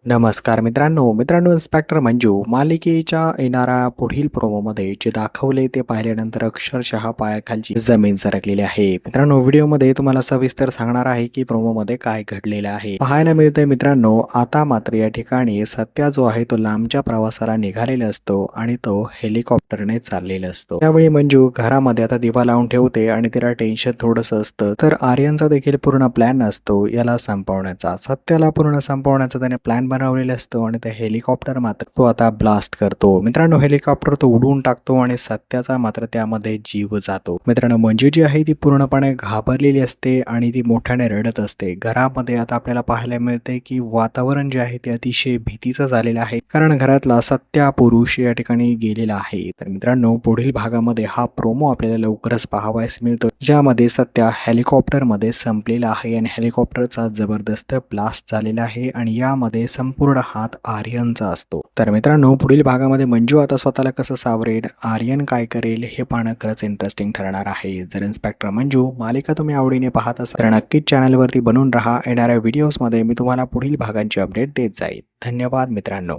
नमस्कार मित्रांनो इन्स्पेक्टर मंजू मालिकेच्या येणाऱ्या पुढील प्रोमोमध्ये जे दाखवले ते पाहिल्यानंतर अक्षरशः पायाखालची जमीन सरकलेली आहे. मित्रांनो व्हिडिओमध्ये तुम्हाला सविस्तर सांगणार आहे की प्रोमोमध्ये काय घडलेलं आहे. पाहायला मिळतंय मित्रांनो, आता मात्र या ठिकाणी सत्या जो आहे तो लांबच्या प्रवासाला निघालेला असतो आणि तो हेलिकॉप्टरने चाललेला असतो. त्यावेळी मंजू घरामध्ये आता दिवा लावून ठेवते आणि तिला टेन्शन थोडंसं असतं. तर आर्यनचा देखील पूर्ण प्लॅन असतो याला संपवण्याचा. सत्याला पूर्ण संपवण्याचा त्याने प्लॅन बनवलेला असतो आणि त्या हेलिकॉप्टर मात्र तो आता ब्लास्ट करतो. मित्रांनो हेलिकॉप्टर तो उडवून टाकतो आणि सत्याचा मात्र त्यामध्ये जीव जातो. मित्रांनो मंजू जी आहे ती पूर्णपणे घाबरलेली असते आणि ती मोठ्याने रडत असते. घरामध्ये आता आपल्याला पाहायला मिळते की वातावरण जे आहे ते अतिशय भीतीचं झालेलं आहे, कारण घरातला सत्या पुरुष या ठिकाणी गेलेला आहे. तर मित्रांनो पुढील भागामध्ये हा प्रोमो आपल्याला लवकरच पाहावयास मिळतो, ज्यामध्ये सत्या हेलिकॉप्टर मध्ये संपलेला आहे आणि हेलिकॉप्टरचा जबरदस्त ब्लास्ट झालेला आहे आणि यामध्ये संपूर्ण हात आर्यनचा असतो. तर मित्रांनो पुढील भागामध्ये मंजू आता स्वतःला कसं सावरेल, आर्यन काय करेल हे पाहणं खरंच इंटरेस्टिंग ठरणार आहे. जर इन्स्पेक्टर मंजू मालिका तुम्ही आवडीने पाहत असाल तर नक्कीच चॅनलवरती बनून राहा. येणाऱ्या व्हिडिओजमध्ये मी तुम्हाला पुढील भागांची अपडेट देत जाईल. धन्यवाद मित्रांनो.